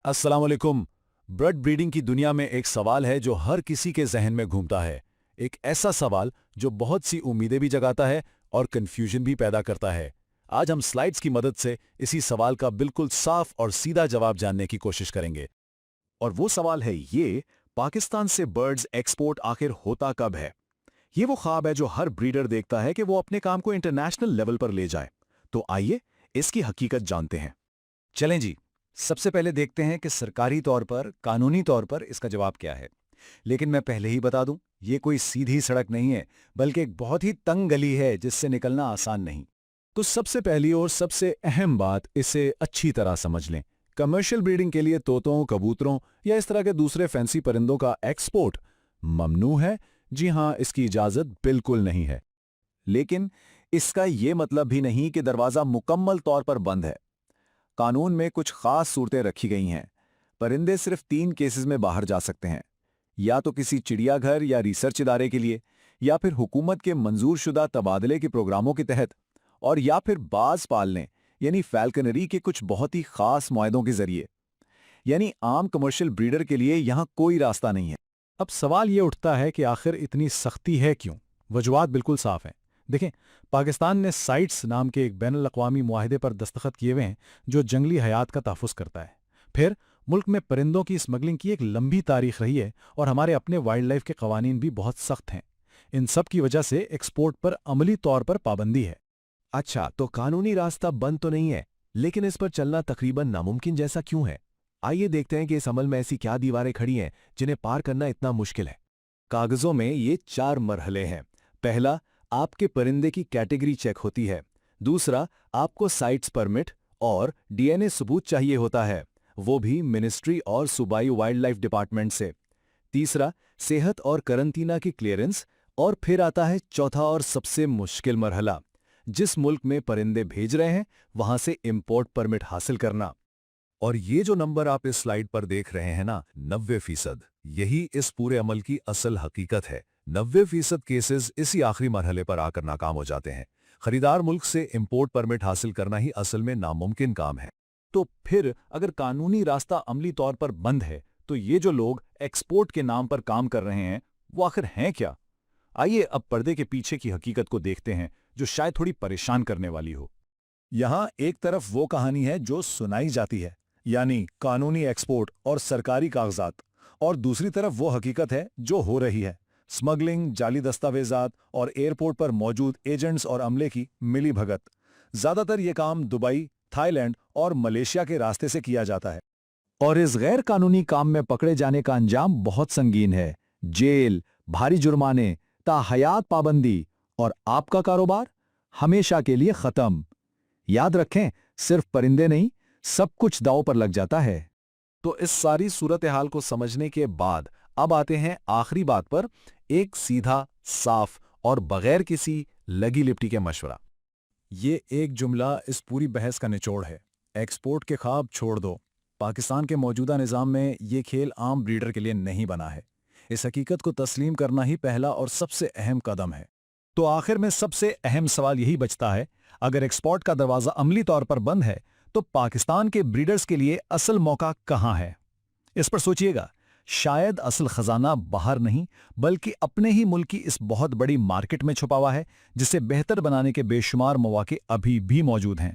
अस्सलाम वालेकुम। Blood breeding की दुनिया में एक सवाल है जो हर किसी के जहन में घूमता है। एक ऐसा सवाल जो बहुत सी उम्मीदें भी जगाता है और कंफ्यूजन भी पैदा करता है। आज हम स्लाइड्स की मदद से इसी सवाल का बिल्कुल साफ और सीधा जवाब जानने की कोशिश करेंगे। और वो सवाल है ये, पाकिस्तान से बर्ड्स एक्सपोर्ट आखिर होता कब है? ये वो ख्वाब है जो हर ब्रीडर देखता है कि वो अपने काम को इंटरनेशनल लेवल पर ले जाए। तो आइए इसकी हकीकत जानते हैं। चलें जी। सबसे पहले देखते हैं कि सरकारी तौर पर, कानूनी तौर पर इसका जवाब क्या है। लेकिन मैं पहले ही बता दूं, ये कोई सीधी सड़क नहीं है, बल्कि एक बहुत ही तंग गली है जिससे निकलना आसान नहीं। तो सबसे पहली और सबसे अहम बात, इसे अच्छी तरह समझ लें। कमर्शियल ब्रीडिंग के लिए तोतों, कबूतरों या इस तरह के दूसरे फैंसी परिंदों का एक्सपोर्ट ममनू है। जी हां, इसकी इजाजत बिल्कुल नहीं है। लेकिन इसका ये मतलब भी नहीं कि दरवाज़ा मुकम्मल तौर पर बंद है। कानून में कुछ खास सूरतें रखी गई हैं। परिंदे सिर्फ 3 केसेस में बाहर जा सकते हैं, या तो किसी चिड़ियाघर या रिसर्च इदारे के लिए, या फिर हुकूमत के मंजूरशुदा तबादले के प्रोग्रामों के तहत, और या फिर बाज पालने यानी फैल्कनरी के कुछ बहुत ही खास मुआहदों के जरिए। यानी आम कमर्शियल ब्रीडर के लिए यहां कोई रास्ता नहीं है। अब सवाल ये उठता है कि आखिर इतनी सख्ती है क्यों? वजूहात बिल्कुल साफ हैं। देखें, पाकिस्तान ने साइट्स नाम के एक बैनुल अक़वामी मुआहदे पर दस्तखत किए हुए हैं जो जंगली हयात का तहफ़्फ़ुज़ करता है। फिर मुल्क में परिंदों की स्मगलिंग की एक लंबी तारीख रही है और हमारे अपने वाइल्ड लाइफ के कवानीन भी बहुत सख्त हैं। इन सब की वजह से एक्सपोर्ट पर अमली तौर पर पाबंदी है। अच्छा, तो कानूनी रास्ता बंद तो नहीं है, लेकिन इस पर चलना तकरीबन नामुमकिन जैसा क्यों है? आइए देखते हैं कि इस अमल में ऐसी क्या दीवारें खड़ी हैं जिन्हें पार करना इतना मुश्किल है। कागजों में ये 4 मरहले हैं। पहला, आपके परिंदे की कैटेगरी चेक होती है। दूसरा, आपको साइट्स परमिट और डीएनए सबूत चाहिए होता है, वो भी मिनिस्ट्री और सूबाई वाइल्ड लाइफ डिपार्टमेंट से। तीसरा, सेहत और करंटीना की क्लियरेंस। और फिर आता है चौथा और सबसे मुश्किल मरहला, जिस मुल्क में परिंदे भेज रहे हैं वहां से इंपोर्ट परमिट हासिल करना। और ये जो नंबर आप इस स्लाइड पर देख रहे हैं ना, 90%, यही इस पूरे अमल की असल हकीकत है। 90% केसेस इसी आखिरी मरहले पर आकर नाकाम हो जाते हैं। खरीदार मुल्क से इंपोर्ट परमिट हासिल करना ही असल में नामुमकिन काम है। तो फिर अगर कानूनी रास्ता अमली तौर पर बंद है, तो ये जो लोग एक्सपोर्ट के नाम पर काम कर रहे हैं वो आखिर हैं क्या? आइए अब पर्दे के पीछे की हकीकत को देखते हैं, जो शायद थोड़ी परेशान करने वाली हो। यहां एक तरफ वो कहानी है जो सुनाई जाती है, यानी कानूनी एक्सपोर्ट और सरकारी कागजात, और दूसरी तरफ वो हकीकत है जो हो रही है, स्मगलिंग, जाली दस्तावेजात और एयरपोर्ट पर मौजूद एजेंट्स और अमले की मिली भगत। ज्यादातर ये काम दुबई, थाईलैंड और मलेशिया के रास्ते से किया जाता है। और इस गैर कानूनी काम में पकड़े जाने का अंजाम बहुत संगीन है। जेल, भारी जुर्माने, ताहयात पाबंदी, और आपका कारोबार हमेशा के लिए खत्म। याद रखें, सिर्फ परिंदे नहीं, सब कुछ दांव पर लग जाता है। तो इस सारी सूरत हाल को समझने के बाद अब आते हैं आखिरी बात पर, एक सीधा, साफ और बगैर किसी लगी लिपटी के मशवरा। ये एक जुमला इस पूरी बहस का निचोड़ है। एक्सपोर्ट के ख्वाब छोड़ दो। पाकिस्तान के मौजूदा निज़ाम में ये खेल आम ब्रीडर के लिए नहीं बना है। इस हकीकत को तस्लीम करना ही पहला और सबसे अहम कदम है। तो आखिर में सबसे अहम सवाल यही बचता है, अगर एक्सपोर्ट का दरवाज़ा अमली तौर पर बंद है तो पाकिस्तान के ब्रीडर्स के लिए असल मौका कहां है? इस पर सोचिएगा। शायद असल खजाना बाहर नहीं, बल्कि अपने ही मुल्क की इस बहुत बड़ी मार्केट में छुपा हुआ है, जिसे बेहतर बनाने के बेशुमार मौके अभी भी मौजूद हैं।